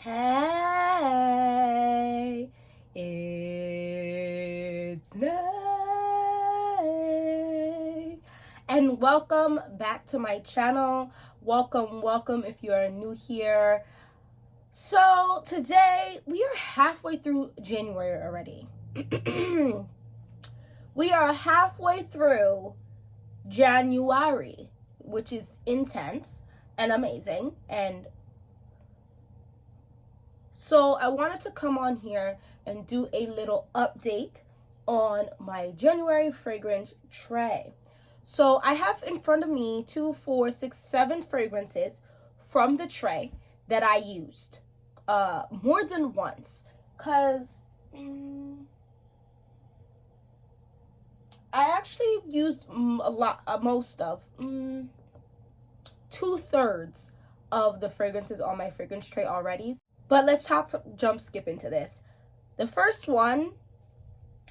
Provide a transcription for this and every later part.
Hey, it's Nay, and welcome back to my channel. Welcome if you are new here. So today we are halfway through January already. We are halfway through January, which is intense and amazing. And so I wanted to come on here and do a little update on my January fragrance tray. So I have in front of me 2, 4, 6, 7 fragrances from the tray that I used more than once, because I actually used most of 2/3 of the fragrances on my fragrance tray already. But let's jump skip into this. The first one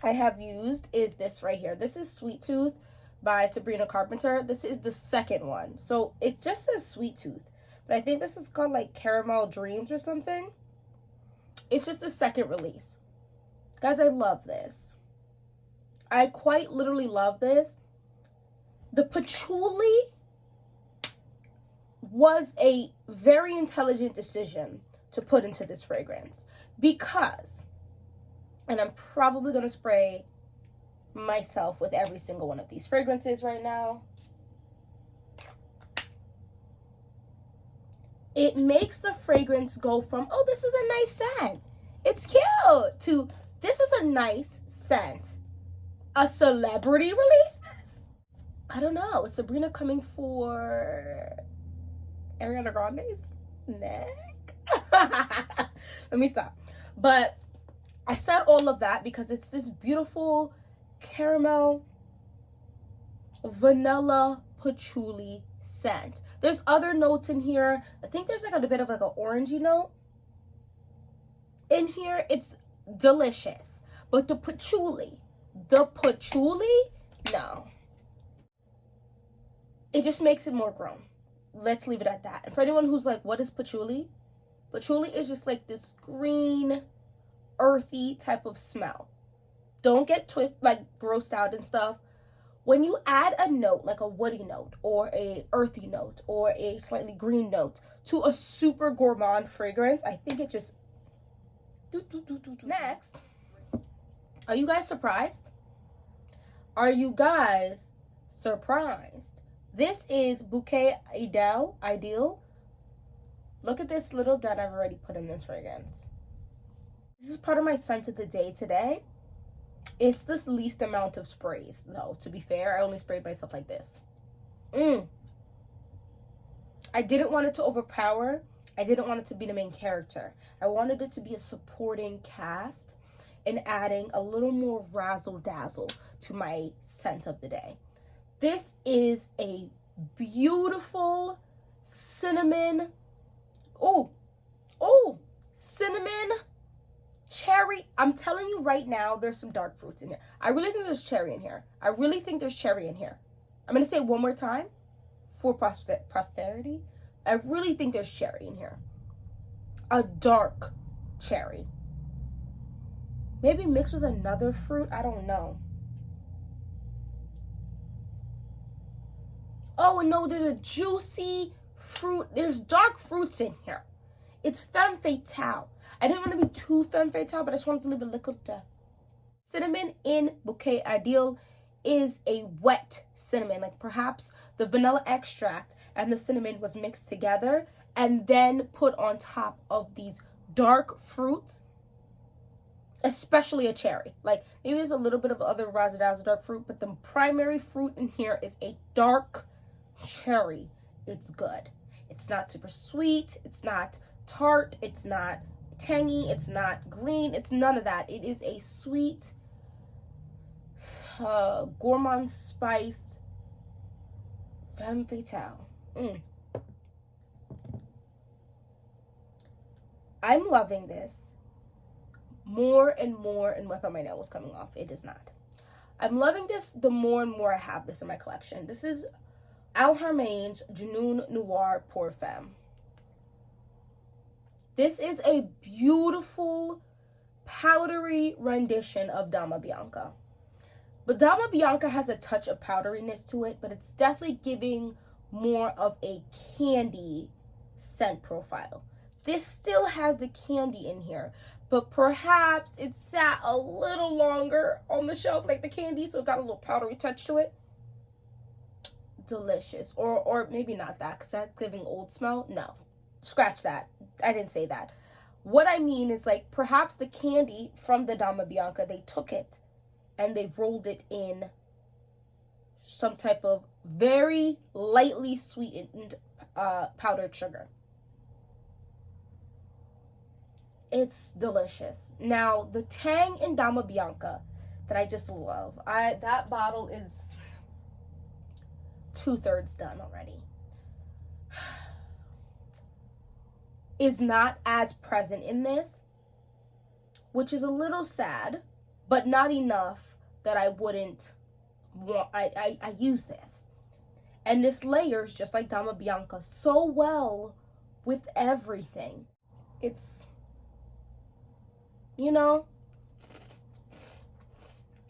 I have used is this right here. This is Sweet Tooth by Sabrina Carpenter. This is the second one. So it just says Sweet Tooth, but I think this is called like Caramel Dreams or something. It's just the second release. Guys, I love this. I quite literally love this. The patchouli was a very intelligent decision to put into this fragrance because, and I'm probably going to spray myself with every single one of these fragrances right now. It makes the fragrance go from, oh, this is a nice scent, it's cute, to this is a nice scent. A celebrity released this? I don't know. Is Sabrina coming for Ariana Grande's neck? Let me stop. But I said all of that because it's this beautiful caramel vanilla patchouli scent. There's other notes in here. I think there's like a bit of like an orangey note in here. It's delicious. But the patchouli, no. It just makes it more grown. Let's leave it at that. And for anyone who's like, what is patchouli? Patchouli is just like this green, earthy type of smell. Don't get grossed out and stuff. When you add a note, like a woody note or a earthy note or a slightly green note to a super gourmand fragrance, I think it just Next, are you guys surprised? Are you guys surprised? This is Bouquet Ideal. Look at this little dot I've already put in this fragrance. This is part of my scent of the day today. It's this least amount of sprays, though. To be fair, I only sprayed myself like this. I didn't want it to overpower. I didn't want it to be the main character. I wanted it to be a supporting cast and adding a little more razzle dazzle to my scent of the day. This is a beautiful cinnamon, cinnamon cherry. I'm telling you right now, there's some dark fruits in here. I really think there's cherry in here. I'm going to say it one more time for posterity. I really think there's cherry in here. A dark cherry. Maybe mixed with another fruit. I don't know. Oh, and no, there's a juicy fruit. There's dark fruits in here. It's femme fatale. I didn't want to be too femme fatale, but I just wanted to leave a little cinnamon in Bouquet Ideal is a wet cinnamon. Like perhaps the vanilla extract and the cinnamon was mixed together and then put on top of these dark fruits, especially a cherry. Like maybe there's a little bit of other razzle-dazzle dark fruit, but the primary fruit in here is a dark cherry. It's good. It's not super sweet. It's not tart. It's not tangy. It's not green. It's none of that. It is a sweet, gourmand spiced femme fatale. I'm loving this more and more, and I thought my nail was coming off. It is not. I'm loving this the more and more I have this in my collection. This is Al Harmain's Junoon Noir Pour Femme. This is a beautiful powdery rendition of Dama Bianca. But Dama Bianca has a touch of powderiness to it, but it's definitely giving more of a candy scent profile. This still has the candy in here, but perhaps it sat a little longer on the shelf like the candy, so it got a little powdery touch to it. Delicious. Or maybe not that, because that's giving old smell. No, scratch that. I didn't say that. What I mean is, like, perhaps the candy from the Dama Bianca, they took it and they rolled it in some type of very lightly sweetened powdered sugar. It's delicious. Now, the tang in Dama Bianca that I just love, that bottle is 2/3 done already, is not as present in this, which is a little sad, but not enough that I wouldn't want. I use this, and this layers just like Dama Bianca so well with everything. It's, you know,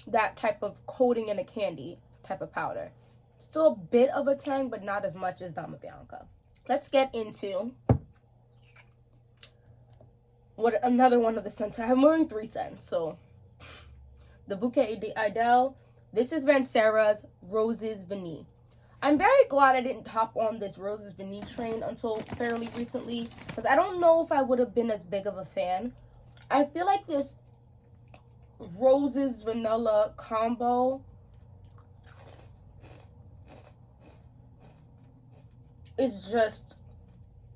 that type of coating in a candy type of powder. Still a bit of a tang, but not as much as Dama Bianca. Let's get into another one of the scents. I'm wearing 3 scents, so the Bouquet d'Idel. This is Mancera's Roses Vanille. I'm very glad I didn't hop on this Roses Vanille train until fairly recently, because I don't know if I would have been as big of a fan. I feel like this Roses Vanilla combo is just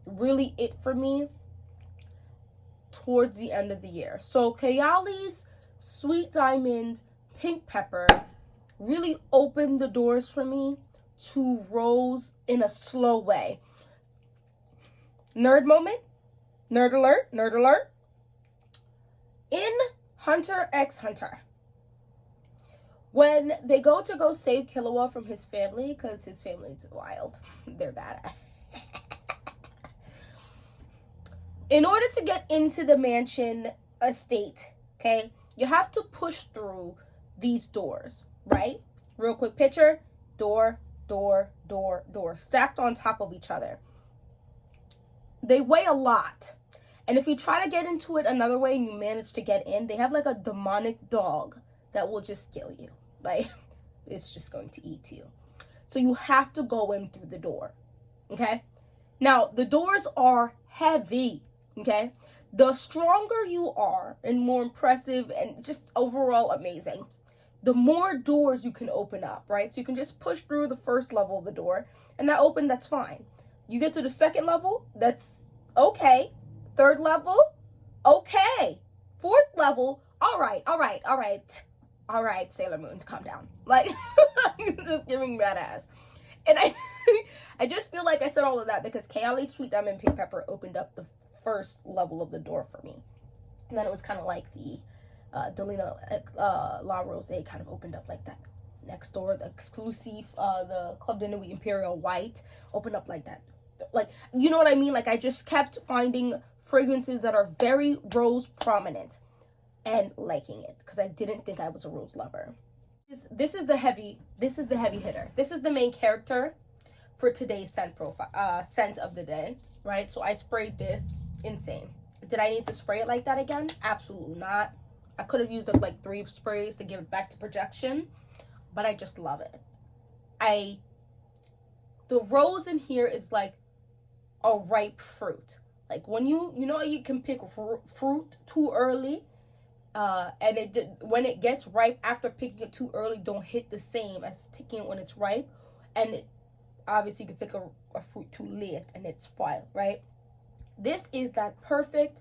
really it for me towards the end of the year. So Kayali's Sweet Diamond Pink Pepper really opened the doors for me to rose in a slow way. Nerd moment, nerd alert, nerd alert. In Hunter x Hunter, when they go save Killua from his family, because his family's wild, they're bad. In order to get into the mansion estate, okay, you have to push through these doors, right? Real quick picture, door, door, door, door, stacked on top of each other. They weigh a lot. And if you try to get into it another way and you manage to get in, they have like a demonic dog that will just kill you. Like, it's just going to eat you. So you have to go in through the door, okay? Now, the doors are heavy, okay? The stronger you are and more impressive and just overall amazing, the more doors you can open up, right? So you can just push through the first level of the door, and that's fine. You get to the second level, that's okay. Third level, okay. Fourth level, all right, Sailor Moon, calm down. Like, just giving mad ass. And I just feel like I said all of that because Kayali's Sweet Diamond Pink Pepper opened up the first level of the door for me. And then it was kind of like the Delina La Rose kind of opened up like that. Next door, the exclusive, the Club de Nuit Imperial White opened up like that. Like, you know what I mean? Like, I just kept finding fragrances that are very rose prominent and liking it because I didn't think I was a rose lover. This is the heavy hitter. This is the main character for today's scent profile, scent of the day, right? So I sprayed this, insane. Did I need to spray it like that again? Absolutely not. I could have used like 3 sprays to give it back to projection, but I just love it. The rose in here is like a ripe fruit. Like when you can pick fruit too early, and when it gets ripe after picking it too early, don't hit the same as picking it when it's ripe. And obviously you can pick a fruit too late and it's spoiled, right? This is that perfect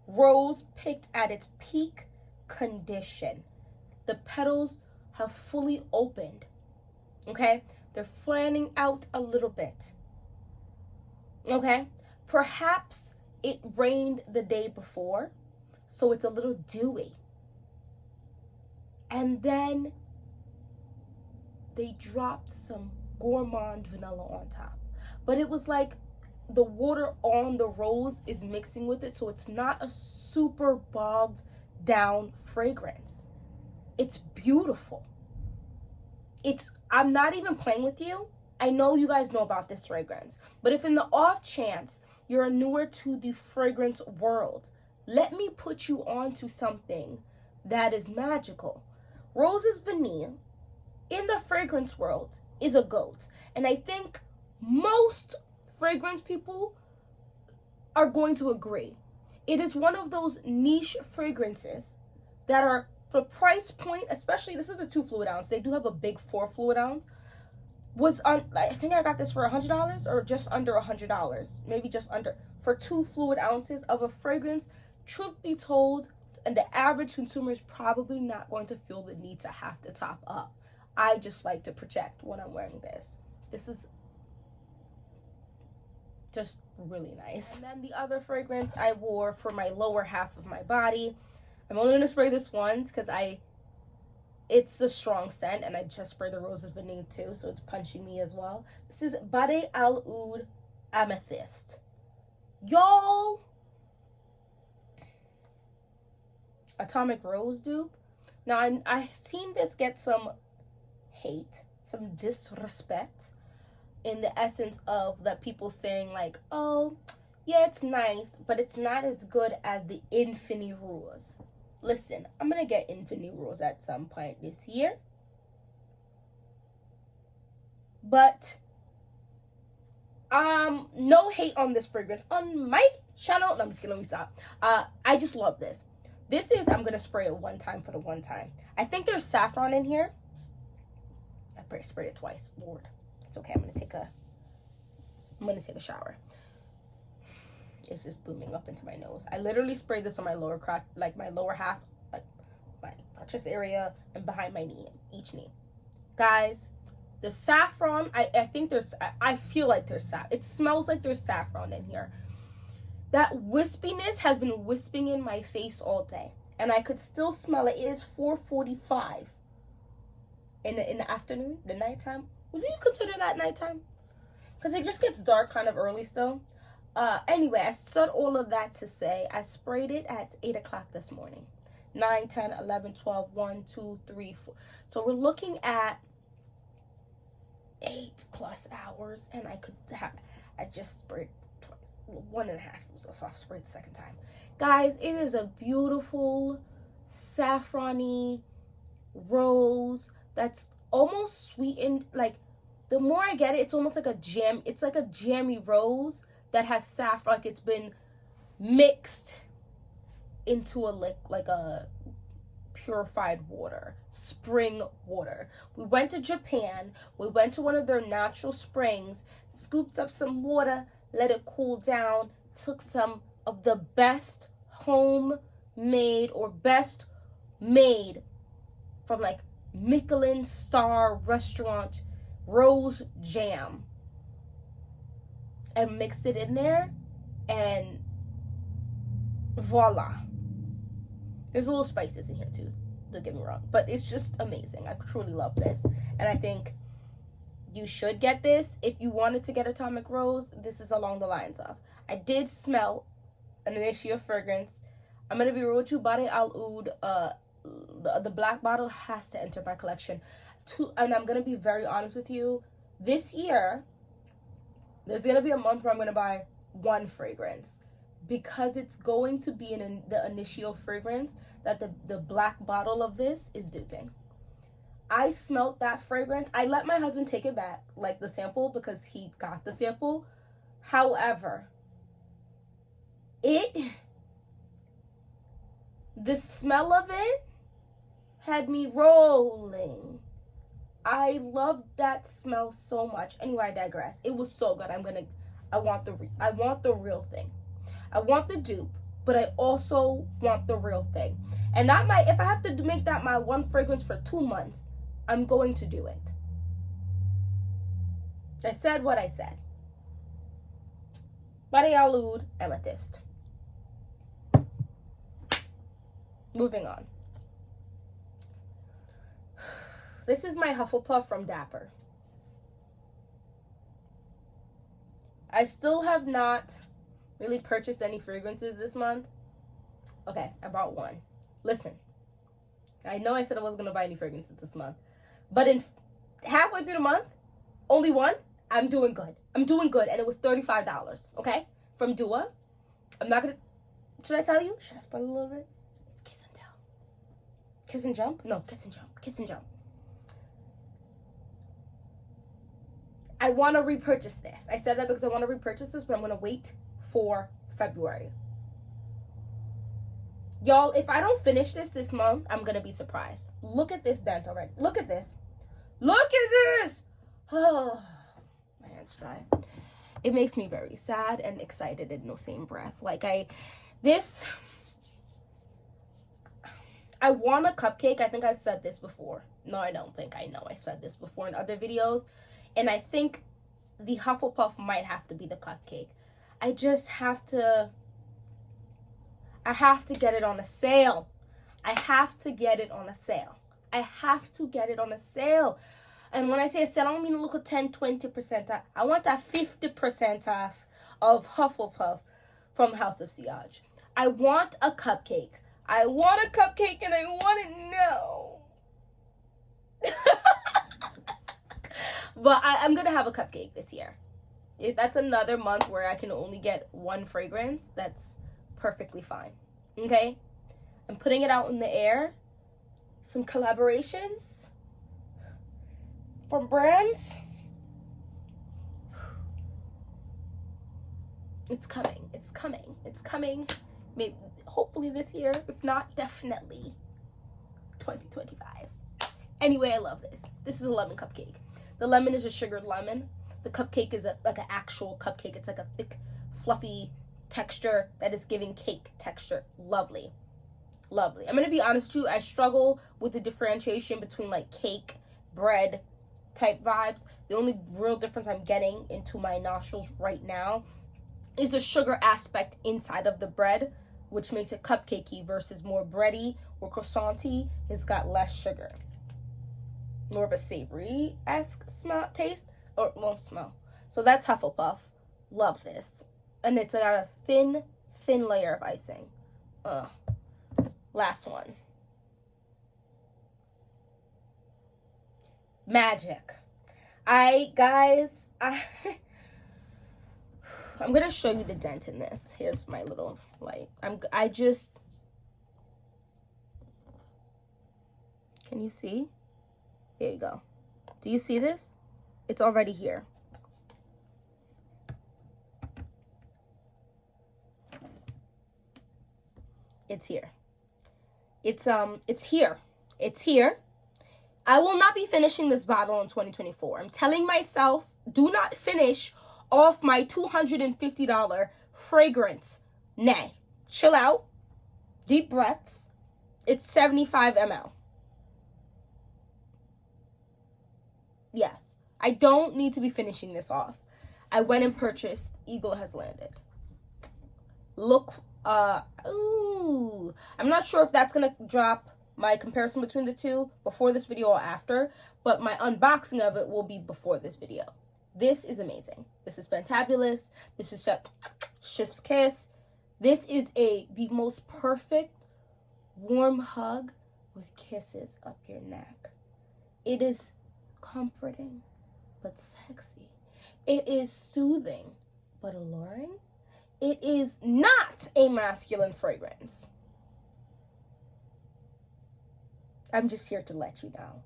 rose picked at its peak condition. The petals have fully opened, okay? They're fanning out a little bit, okay? Perhaps it rained the day before, so it's a little dewy. And then they dropped some gourmand vanilla on top. But it was like the water on the rose is mixing with it, so it's not a super bogged down fragrance. It's beautiful. I'm not even playing with you. I know you guys know about this fragrance, but if in the off chance you're newer to the fragrance world, let me put you on to something that is magical. Rose's vanille in the fragrance world is a GOAT. And I think most fragrance people are going to agree. It is one of those niche fragrances that are, the price point, especially, this is the 2 fluid ounce. They do have a big 4 fluid ounce. Was on, I think I got this for $100 or just under $100. Maybe just under, for 2 fluid ounces of a fragrance. Truth be told, and the average consumer is probably not going to feel the need to have to top up. I just like to project when I'm wearing this. This is just really nice. And then the other fragrance I wore for my lower half of my body. I'm only gonna spray this once because it's a strong scent, and I just sprayed the Rose's vanille too, so it's punching me as well. This is Bade Al Oud Amethyst. Y'all, Atomic Rose dupe. Now, I've seen this get some hate, some disrespect, in the essence of that people saying like, oh, yeah, it's nice, but it's not as good as the Infinity Rose. Listen, I'm gonna get Infinity Rose at some point this year, but no hate on this fragrance on my channel. No, I'm just kidding. Let me stop. I just love this. This is, I'm gonna spray it one time for the one time. I think there's saffron in here. I sprayed it twice. Lord, it's okay. I'm gonna take a shower. It's just booming up into my nose. I literally sprayed this on my lower crotch, like my lower half, like my crotches area and behind my knee, each knee. Guys, the saffron, I think there's, I feel like there's it smells like there's saffron in here. That wispiness has been wisping in my face all day, and I could still smell it. It is 4:45 in the afternoon, the nighttime. Would you consider that nighttime? Because it just gets dark kind of early still. Anyway, I said all of that to say I sprayed it at 8 o'clock this morning. 9, 10, 11, 12, 1, 2, 3, 4. So we're looking at 8+ hours, and I just sprayed twice. 1.5. It was a soft spray the second time. Guys, it is a beautiful saffron-y rose that's almost sweetened. Like, the more I get it, it's almost like a jam. It's like a jammy rose that has saffron, like it's been mixed into like a purified water, spring water. We went to Japan. We went to one of their natural springs, scooped up some water, let it cool down, took some of the best homemade or best made from like Michelin star restaurant rose jam, and mixed it in there, and voila. There's a little spices in here too, don't get me wrong, but it's just amazing. I truly love this, and I think you should get this. If you wanted to get Atomic Rose, this is along the lines of, I did smell an initial fragrance. I'm gonna be real with you, Bade Al Oud, the black bottle has to enter my collection. And I'm gonna be very honest with you, this year there's gonna be a month where I'm gonna buy one fragrance, because it's going to be in the initial fragrance that the black bottle of this is duping. I smelt that fragrance. I let my husband take it back, like the sample, because he got the sample. However, the smell of it had me rolling. I loved that smell so much. Anyway, I digress. It was so good. I want the real thing. I want the dupe, but I also want the real thing. And if I have to make that my one fragrance for 2 months, I'm going to do it. I said what I said. Bade Al Oud Amethyst. Moving on. This is my Hufflepuff from Dapper. I still have not really purchased any fragrances this month. Okay, I bought one. Listen, I know I said I wasn't going to buy any fragrances this month, but in halfway through the month, only one. I'm doing good. I'm doing good, and it was $35, okay? From Dua. I'm not going to... Should I tell you? Should I spoil a little bit? It's Kiss and Tell. Kiss and Jump? No, Kiss and Jump. Kiss and Jump. I want to repurchase this. I said that because I want to repurchase this, but I'm going to wait for February. Y'all, if I don't finish this month, I'm going to be surprised. Look at this dent already. Look at this. Look at this. Oh, my hand's dry. It makes me very sad and excited in the same breath. Like, I want a cupcake. I think I've said this before. No, I don't think. I know I said this before in other videos. And I think the Hufflepuff might have to be the cupcake. I just have to... I have to get it on a sale. I have to get it on a sale. I have to get it on a sale. And when I say a sale, I don't mean to look at 10, 20% off. I want that 50% off of Hufflepuff from House of Siage. I want a cupcake. I want a cupcake and I want it now. But I'm going to have a cupcake this year. If that's another month where I can only get one fragrance, that's perfectly fine. Okay? I'm putting it out in the air. Some collaborations from brands. It's coming. It's coming. It's coming. Maybe, hopefully this year. If not, definitely 2025. Anyway, I love this. This is a lemon cupcake. The lemon is a sugared lemon. The cupcake is like an actual cupcake. It's like a thick, fluffy texture that is giving cake texture. Lovely. Lovely. I'm going to be honest with you. I struggle with the differentiation between like cake, bread type vibes. The only real difference I'm getting into my nostrils right now is the sugar aspect inside of the bread, which makes it cupcakey versus more bready or croissanty. It's got less sugar. More of a savory-esque taste. Or, well, smell. So that's Hufflepuff. Love this. And it's got a thin layer of icing. Last one. Magic. I'm going to show you the dent in this. Here's my little light. Can you see? There you go. Do you see this? It's already here. It's here. It's here. It's here. I will not be finishing this bottle in 2024. I'm telling myself, do not finish off my $250 fragrance. Nay. Chill out. Deep breaths. It's 75 ml. Yes. I don't need to be finishing this off. I went and purchased Eagle Has Landed. Look, I'm not sure if that's going to drop my comparison between the two before this video or after, but my unboxing of it will be before this video. This is amazing. This is fantabulous. This is Chef's Kiss. This is the most perfect warm hug with kisses up your neck. It is comforting but sexy. It is soothing but alluring. It is not a masculine fragrance. I'm just here to let you know.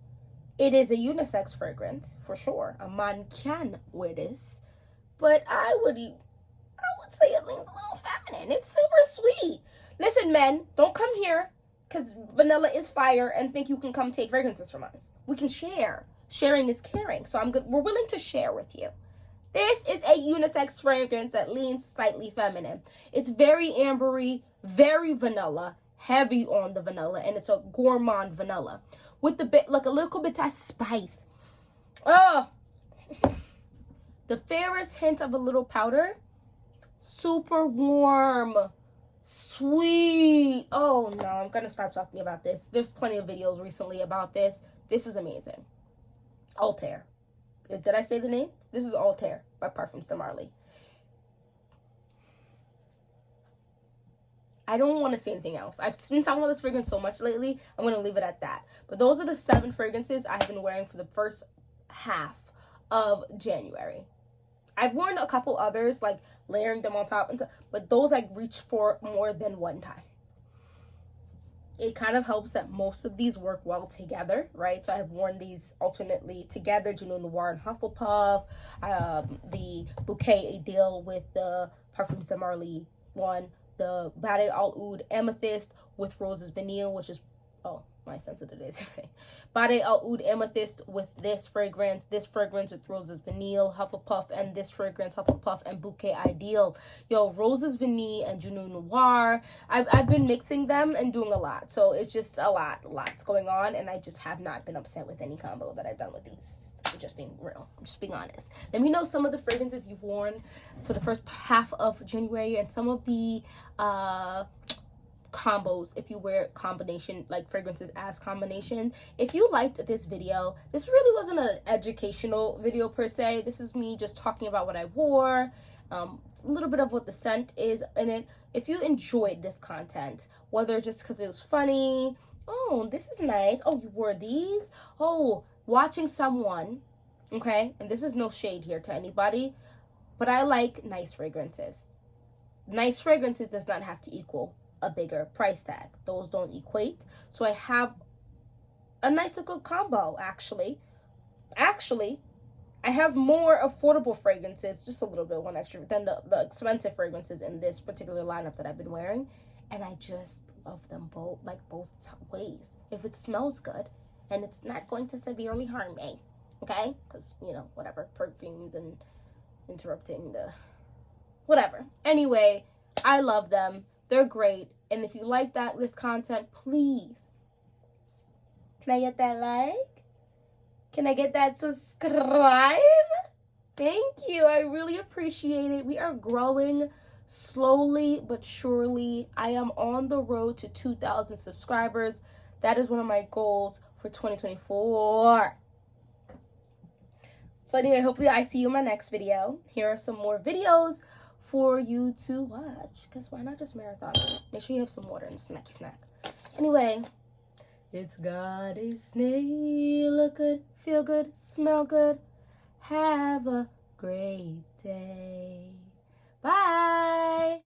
It is a unisex fragrance, for sure. A man can wear this. But I would say it leans a little feminine. It's super sweet. Listen, men, don't come here because vanilla is fire and think you can come take fragrances from us. We can share. Sharing is caring. So we're willing to share with you. This is a unisex fragrance that leans slightly feminine. It's very ambery, very vanilla, heavy on the vanilla, and it's a gourmand vanilla with like a little bit of spice. Oh, the fairest hint of a little powder. Super warm, sweet. Oh no, I'm gonna stop talking about this. There's plenty of videos recently about this. This is amazing. Altair. Did I say the name? This is Altair by Parfums de Marly. I don't want to say anything else. I've been talking about this fragrance so much lately, I'm going to leave it at that. But those are the 7 fragrances I have been wearing for the first half of January. I've worn a couple others, like layering them on top, and but those I reached for more than one time. It kind of helps that most of these work well together, right? So I've worn these alternately together, Juno Noir and Hufflepuff, the Bouquet Ideal with the Parfums de Marly one, the Bade Al Oud Amethyst with Roses Vanille, which is, oh, my sensitive today. Bade Al Oud Amethyst with this fragrance with Roses Vanille, Hufflepuff, and this fragrance, Hufflepuff and Bouquet Ideal. Yo, Roses Vanille and Juno Noir. I've been mixing them and doing a lot. So it's just lots going on, and I just have not been upset with any combo that I've done with these. I'm just being real. I'm just being honest. Let me know some of the fragrances you've worn for the first half of January and some of the combos, if you wear combination, like fragrances as combination. If you liked this video, this really wasn't an educational video per se. This is me just talking about what I wore, a little bit of what the scent is in it. If you enjoyed this content, whether just because it was funny, oh, this is nice, oh, you wore these, oh, watching someone, okay, and this is no shade here to anybody, but I like nice fragrances. Nice fragrances does not have to equal a bigger price tag. Those don't equate. So I have a nice good combo, actually. I have more affordable fragrances, just a little bit, one extra, than the expensive fragrances in this particular lineup that I've been wearing. And I just love them both, like both ways. If it smells good and it's not going to severely harm me, okay? Because, you know, whatever, perfumes and interrupting the whatever. Anyway, I love them. They're great. And if you like this content, please, can I get that like? Can I get that subscribe? Thank you. I really appreciate it. We are growing slowly but surely. I am on the road to 2,000 subscribers. That is one of my goals for 2024. So anyway, hopefully I see you in my next video. Here are some more videos for you to watch, because why not just marathon? Make sure you have some water and a snacky snack. Anyway, it's goddessnayr. Look good, feel good, smell good. Have a great day. Bye.